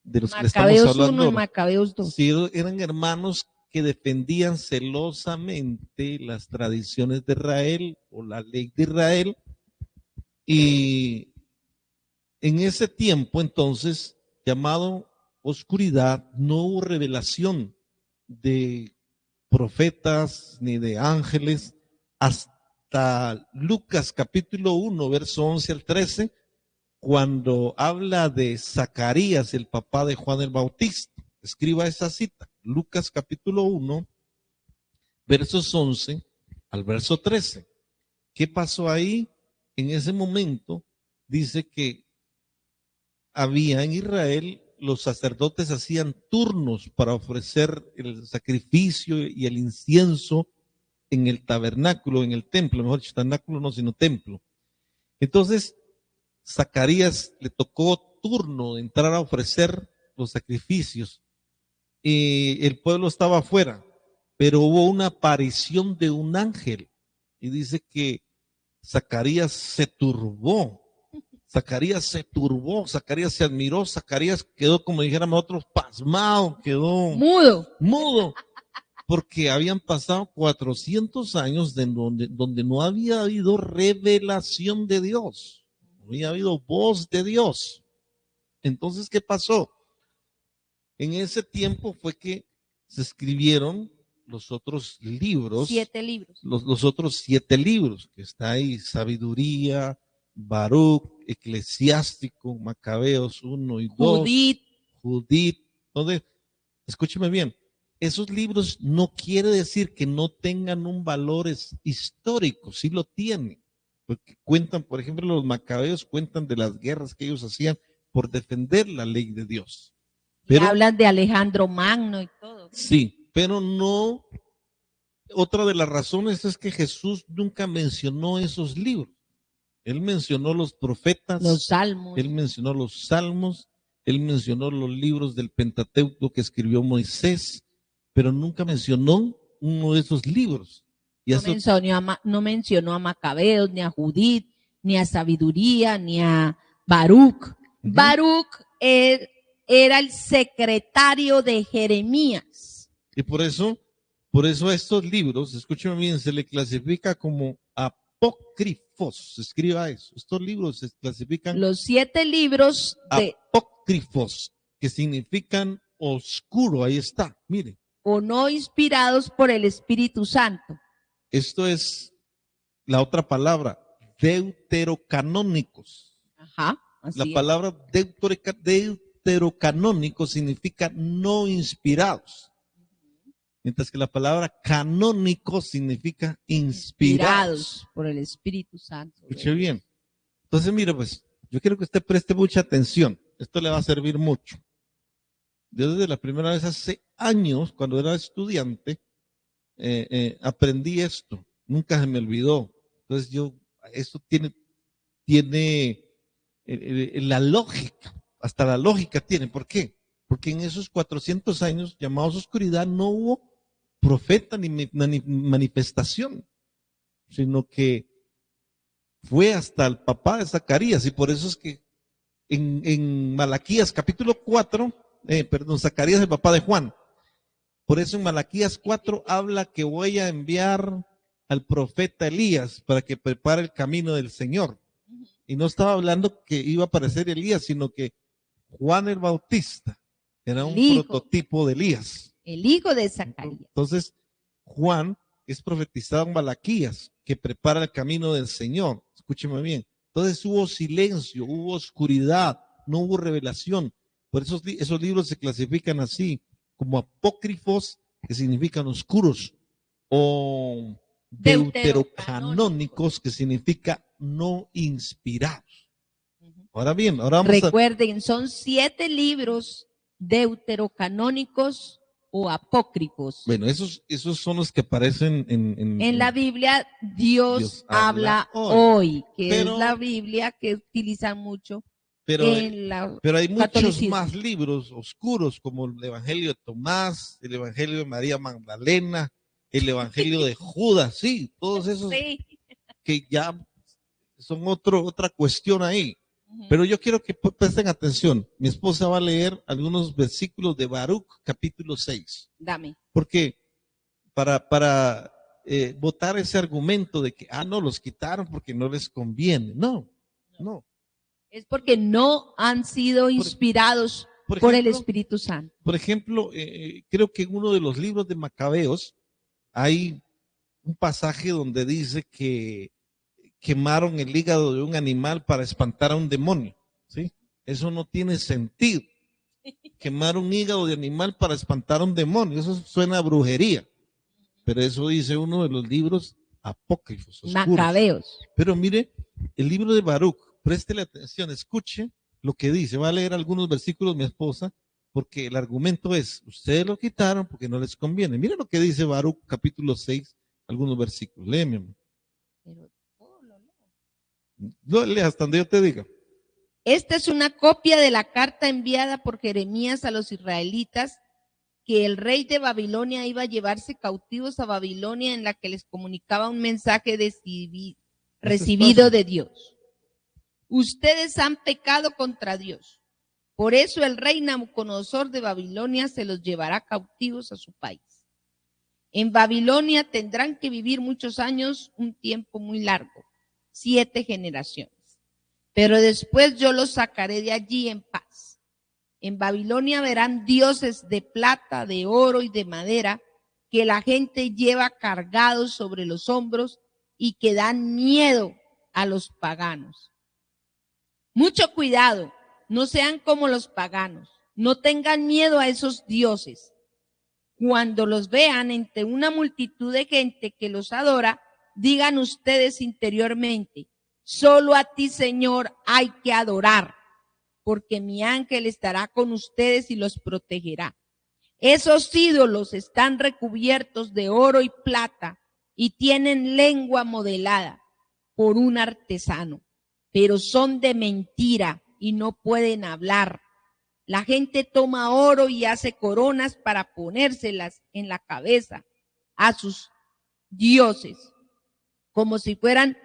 los que estamos hablando. 1 y Macabeos 2. Sí, eran hermanos que defendían celosamente las tradiciones de Israel o la ley de Israel. Y en ese tiempo, entonces, llamado oscuridad, no hubo revelación de profetas ni de ángeles hasta hasta Lucas capítulo 1, verso 11 al 13, cuando habla de Zacarías, el papá de Juan el Bautista. Escriba esa cita, Lucas capítulo 1, versos 11 al verso 13. ¿Qué pasó ahí? En ese momento dice que había en Israel, los sacerdotes hacían turnos para ofrecer el sacrificio y el incienso en el tabernáculo, en el templo, mejor dicho, tabernáculo no, sino templo. Entonces, Zacarías le tocó turno de entrar a ofrecer los sacrificios y el pueblo estaba afuera, pero hubo una aparición de un ángel y dice que Zacarías se turbó. Zacarías se admiró, Zacarías quedó, como dijéramos nosotros, pasmado, quedó mudo, porque habían pasado 400 años donde no había habido revelación de Dios, no había habido voz de Dios. Entonces, ¿qué pasó? En ese tiempo fue que se escribieron los otros libros. 7 libros. Los otros 7 libros, que está ahí, Sabiduría, Baruch, Eclesiástico, Macabeos 1 y 2, Judith. Entonces, escúcheme bien, esos libros no quiere decir que no tengan un valor histórico, sí lo tienen, porque cuentan, por ejemplo, los Macabeos cuentan de las guerras que ellos hacían por defender la ley de Dios. Pero hablan de Alejandro Magno y todo. Sí, pero no, otra de las razones es que Jesús nunca mencionó esos libros. Él mencionó los profetas, los salmos. Él mencionó los salmos, él mencionó los libros del Pentateuco que escribió Moisés, pero nunca mencionó uno de esos libros. Y no mencionó a Macabeos, ni a Judith, ni a Sabiduría, ni a Baruch. Baruch era el secretario de Jeremías. Y por eso a estos libros, escúcheme bien, se le clasifica como apócrifos. Se escriba eso. Estos libros se clasifican. Los 7 libros de apócrifos, que significan oscuro. Ahí está, mire. O no inspirados por el Espíritu Santo. Esto es la otra palabra, deuterocanónicos. Ajá. La palabra deuterocanónico significa no inspirados. Mientras que la palabra canónico significa inspirados por el Espíritu Santo. Escuche bien. Entonces, mire, pues, yo quiero que usted preste mucha atención. Esto le va a servir mucho. Yo desde la primera vez hace años, cuando era estudiante, aprendí esto. Nunca se me olvidó. Entonces, esto tiene la lógica. Hasta la lógica tiene. ¿Por qué? Porque en esos 400 años llamados oscuridad no hubo profeta ni manifestación, sino que fue hasta el papá de Zacarías, y por eso es que en Malaquías capítulo 4, Zacarías es el papá de Juan, por eso en Malaquías 4 habla que voy a enviar al profeta Elías para que prepare el camino del Señor, y no estaba hablando que iba a aparecer Elías, sino que Juan el Bautista era un prototipo de Elías. El hijo de Zacarías. Entonces, Juan es profetizado en Malaquías, que prepara el camino del Señor. Escúcheme bien. Entonces hubo silencio, hubo oscuridad, no hubo revelación. Por eso esos libros se clasifican así, como apócrifos, que significan oscuros, o deuterocanónicos, que significa no inspirados. Ahora bien, ahora vamos Recuerden, son 7 libros deuterocanónicos o apócrifos. Bueno, esos son los que aparecen en la Biblia. Dios habla hoy, que es la Biblia que utilizan mucho. Pero hay muchos más libros oscuros, como el Evangelio de Tomás, el Evangelio de María Magdalena, el Evangelio de Judas, sí, todos esos que ya son otra cuestión ahí. Pero yo quiero que presten atención. Mi esposa va a leer algunos versículos de Baruch, capítulo 6. Dame. Porque para votar ese argumento de que, no, los quitaron porque no les conviene. No. Es porque no han sido inspirados por el Espíritu Santo. Por ejemplo, creo que en uno de los libros de Macabeos hay un pasaje donde dice que quemaron el hígado de un animal para espantar a un demonio, ¿sí? Eso no tiene sentido. Quemar un hígado de animal para espantar a un demonio, eso suena a brujería. Pero eso dice uno de los libros apócrifos, oscuros. Macabeos. Pero mire, el libro de Baruch, préstele atención, escuche lo que dice. Va a leer algunos versículos mi esposa, porque el argumento es, ustedes lo quitaron porque no les conviene. Mire lo que dice Baruch, capítulo 6, algunos versículos. Léeme, amor. No, lea hasta donde yo te diga. Esta es una copia de la carta enviada por Jeremías a los israelitas, que el rey de Babilonia iba a llevarse cautivos a Babilonia, en la que les comunicaba un mensaje recibido de Dios. Ustedes han pecado contra Dios. Por eso el rey Nabucodonosor de Babilonia se los llevará cautivos a su país. En Babilonia tendrán que vivir muchos años, un tiempo muy largo, 7 generaciones. Pero después yo los sacaré de allí en paz. En Babilonia verán dioses de plata, de oro y de madera que la gente lleva cargados sobre los hombros y que dan miedo a los paganos. Mucho cuidado, no sean como los paganos, no tengan miedo a esos dioses. Cuando los vean entre una multitud de gente que los adora, digan ustedes interiormente, solo a ti, Señor, hay que adorar, porque mi ángel estará con ustedes y los protegerá. Esos ídolos están recubiertos de oro y plata y tienen lengua modelada por un artesano, pero son de mentira y no pueden hablar. La gente toma oro y hace coronas para ponérselas en la cabeza a sus dioses, como si fueran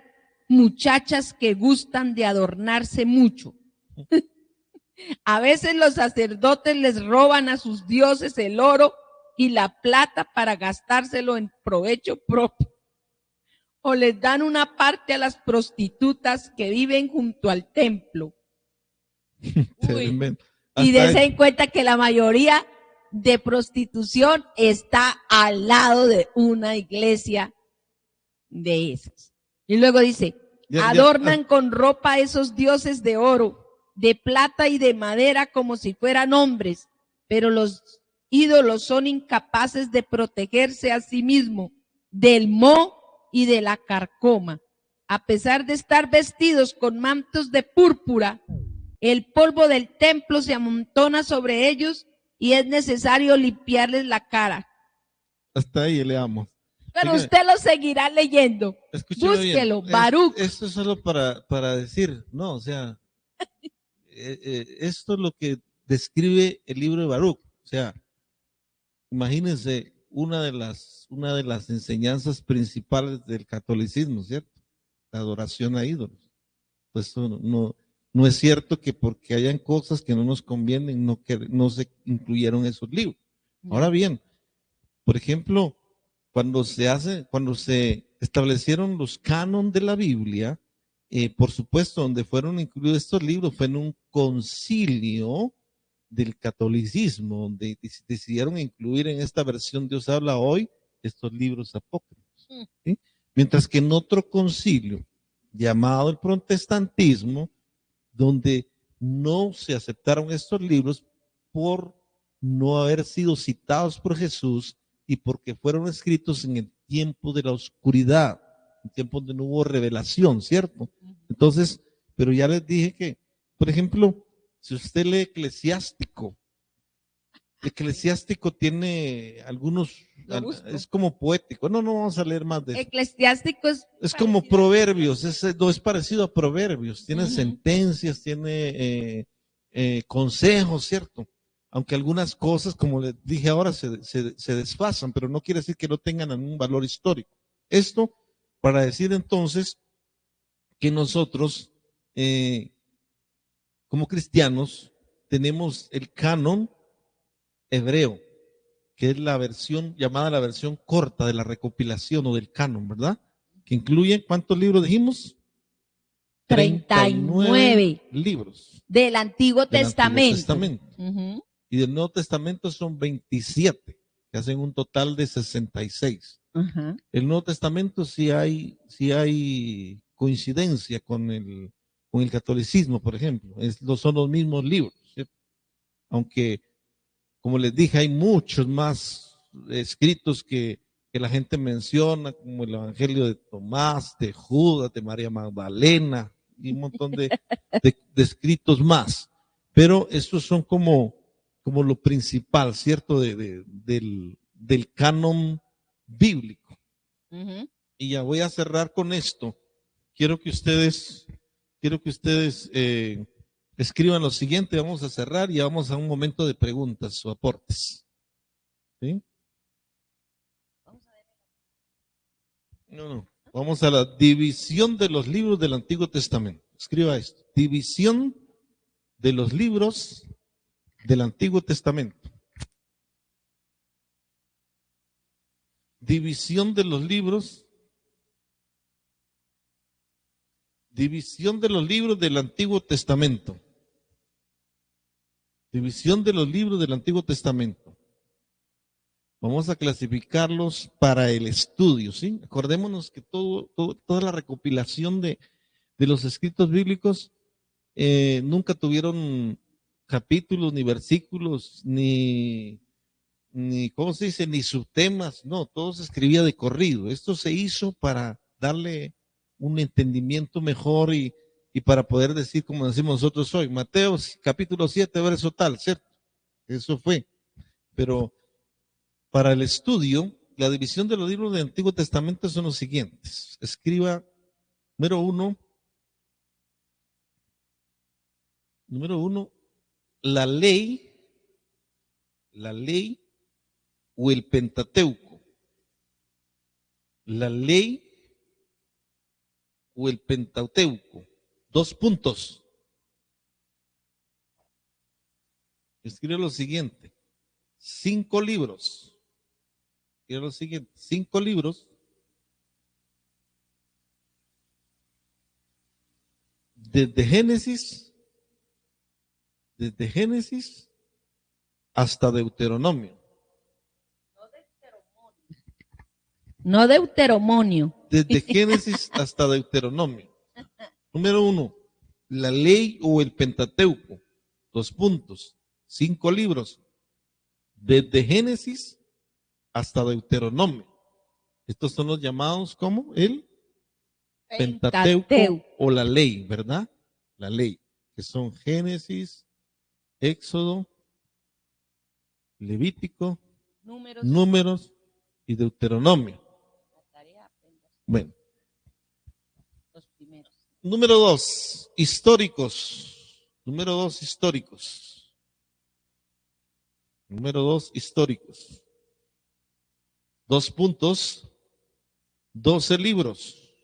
muchachas que gustan de adornarse mucho. A veces los sacerdotes les roban a sus dioses el oro y la plata para gastárselo en provecho propio. O les dan una parte a las prostitutas que viven junto al templo. Y dense en cuenta que la mayoría de prostitución está al lado de una iglesia de esas. Y luego dice, adornan con ropa a esos dioses de oro, de plata y de madera como si fueran hombres, pero los ídolos son incapaces de protegerse a sí mismos del moho y de la carcoma. A pesar de estar vestidos con mantos de púrpura, el polvo del templo se amontona sobre ellos y es necesario limpiarles la cara. Hasta ahí leamos. Pero usted lo seguirá leyendo. Búsquelo, Baruch. Esto es solo para decir, no, o sea, esto es lo que describe el libro de Baruch. O sea, imagínense una de las enseñanzas principales del catolicismo, ¿cierto? La adoración a ídolos. Pues no es cierto que porque hayan cosas que no nos convienen, no se incluyeron esos libros. Ahora bien, por ejemplo, cuando se establecieron los cánones de la Biblia, por supuesto, donde fueron incluidos estos libros fue en un concilio del catolicismo, donde decidieron incluir en esta versión Dios habla hoy estos libros apócrifos. ¿Sí? Mientras que en otro concilio, llamado el protestantismo, donde no se aceptaron estos libros por no haber sido citados por Jesús y porque fueron escritos en el tiempo de la oscuridad, en tiempo donde no hubo revelación, ¿cierto? Entonces, pero ya les dije que, por ejemplo, si usted lee Eclesiástico tiene algunos, es como poético. No vamos a leer más de eso. Eclesiástico es como Proverbios, no es parecido a Proverbios, tiene sentencias, tiene consejos, ¿cierto? Aunque algunas cosas, como les dije ahora, se desfasan, pero no quiere decir que no tengan algún valor histórico. Esto para decir entonces que nosotros, como cristianos, tenemos el canon hebreo, que es la versión llamada la versión corta de la recopilación o del canon, ¿verdad? Que incluye, ¿cuántos libros dijimos? 39 libros del Antiguo Testamento. Y del Nuevo Testamento son 27, que hacen un total de 66. Ajá. El Nuevo Testamento sí hay coincidencia con el catolicismo, por ejemplo. Son los mismos libros, ¿cierto? Aunque, como les dije, hay muchos más escritos que la gente menciona, como el Evangelio de Tomás, de Judas, de María Magdalena, y un montón de escritos más. Pero estos son como lo principal, ¿cierto? Del canon bíblico. Ujú. Y ya voy a cerrar con esto. Quiero que ustedes escriban lo siguiente. Vamos a cerrar y vamos a un momento de preguntas o aportes. ¿Sí? No. Vamos a la división de los libros del Antiguo Testamento. Escriba esto. División de los libros del Antiguo Testamento. División de los libros. División de los libros del Antiguo Testamento. División de los libros del Antiguo Testamento. Vamos a clasificarlos para el estudio, ¿sí? Acordémonos que toda la recopilación de los escritos bíblicos nunca tuvieron capítulos, ni versículos, ni ¿cómo se dice? Ni subtemas, no, todo se escribía de corrido. Esto se hizo para darle un entendimiento mejor y para poder decir, como decimos nosotros hoy, Mateo capítulo 7, verso tal, ¿cierto? Eso fue. Pero para el estudio, la división de los libros del Antiguo Testamento son los siguientes. Escriba número uno, la ley o el Pentateuco. La ley o el Pentateuco. 2 puntos. Escribe lo siguiente. 5 libros. Escribe lo siguiente. 5 libros. Desde Génesis hasta Deuteronomio. No Deuteronomio. Desde Génesis hasta Deuteronomio. Número 1, la ley o el Pentateuco. 2 puntos. 5 libros. Desde Génesis hasta Deuteronomio. Estos son los llamados como el Pentateuco o la ley, ¿verdad? La ley, que son Génesis, Éxodo, Levítico, Números y Deuteronomio. Bueno. Número 2, históricos. Número 2, históricos. 2 puntos, 12 libros.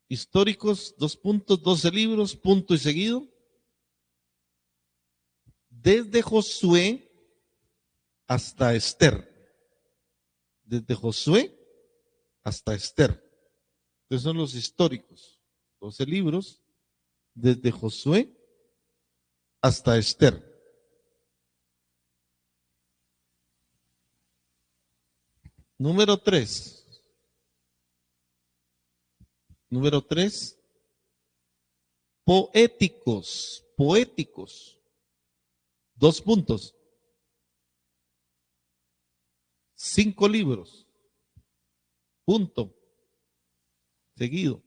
Históricos, 2 puntos, 12 libros, punto y seguido. Desde Josué hasta Esther. Desde Josué hasta Esther. Estos son los históricos. 12 libros, desde Josué hasta Esther. Número 3. Poéticos. 2 puntos. 5 libros. Punto. Seguido.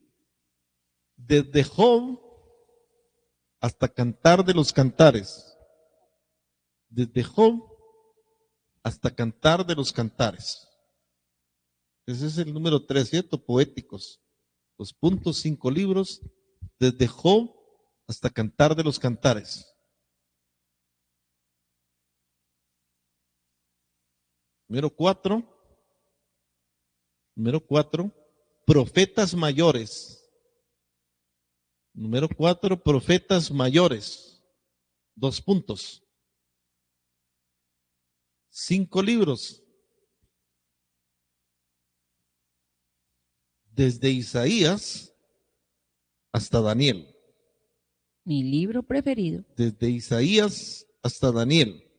Desde Job hasta Cantar de los Cantares. Desde Job hasta Cantar de los Cantares. Ese es el número 3, ¿cierto? Poéticos. 2 puntos, 5 libros. Desde Job hasta Cantar de los Cantares. Número 4, profetas mayores. Número 4, profetas mayores. 2 puntos. 5 libros. Desde Isaías hasta Daniel. Mi libro preferido. Desde Isaías hasta Daniel.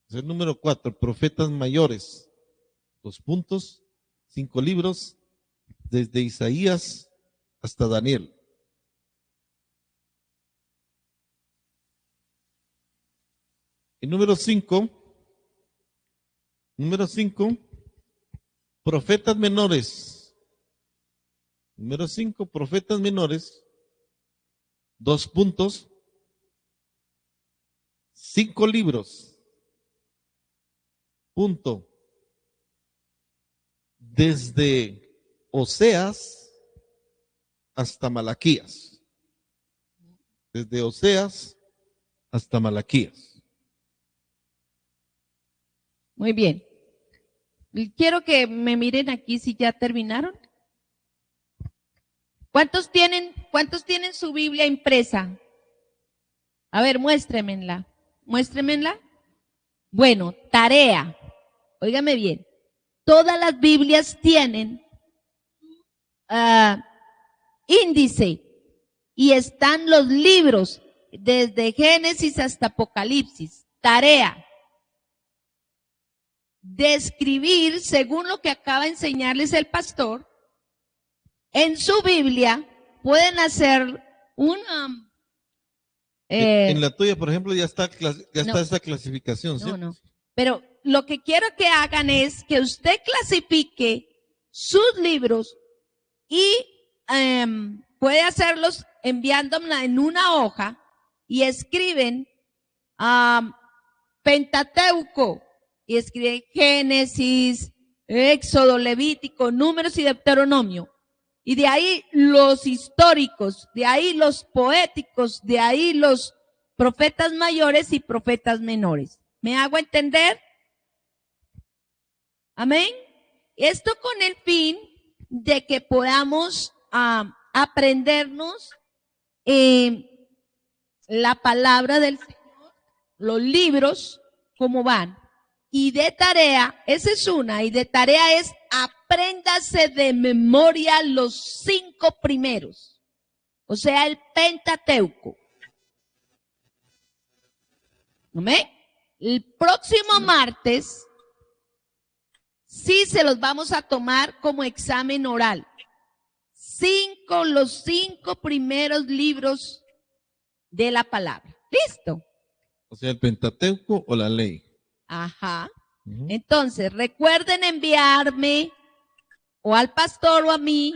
Es el número 4, profetas mayores. 2 puntos, 5 libros, desde Isaías hasta Daniel. El número 5, profetas menores. Número 5, profetas menores. 2 puntos, 5 libros. Punto. Desde Oseas hasta Malaquías. Desde Oseas hasta Malaquías. Muy bien. Quiero que me miren aquí si ya terminaron. ¿Cuántos tienen su Biblia impresa? A ver, muéstremenla. Bueno, tarea. Óigame bien. Todas las Biblias tienen índice y están los libros desde Génesis hasta Apocalipsis. Tarea. Describir, según lo que acaba de enseñarles el pastor, en su Biblia pueden hacer una... en la tuya, por ejemplo, ya está esta clasificación, ¿sí? No. Pero lo que quiero que hagan es que usted clasifique sus libros y puede hacerlos enviándola en una hoja y escriben Pentateuco y escriben Génesis, Éxodo, Levítico, Números y Deuteronomio. Y de ahí los históricos, de ahí los poéticos, de ahí los profetas mayores y profetas menores. ¿Me hago entender? Amén. Esto con el fin de que podamos aprendernos la palabra del Señor, los libros, cómo van. Y de tarea, esa es una, y de tarea es apréndase de memoria los 5 primeros, o sea, el Pentateuco. ¿Amén? El próximo martes sí se los vamos a tomar como examen oral. Los 5 primeros libros de la palabra. ¿Listo? O sea, el Pentateuco o la ley. Ajá. Entonces, recuerden enviarme o al pastor o a mí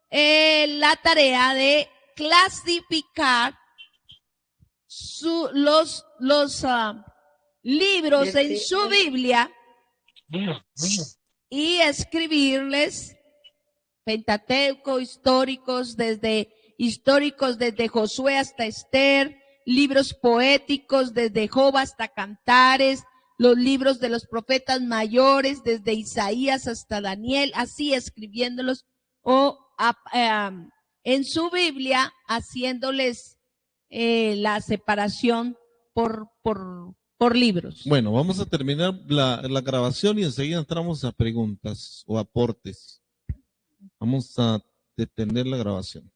la tarea de clasificar los libros en su Biblia y escribirles Pentateuco, históricos desde Josué hasta Esther, libros poéticos desde Job hasta Cantares, los libros de los profetas mayores desde Isaías hasta Daniel, así escribiéndolos o en su Biblia haciéndoles la separación por libros. Bueno, vamos a terminar la grabación y enseguida entramos a preguntas o aportes. Vamos a detener la grabación.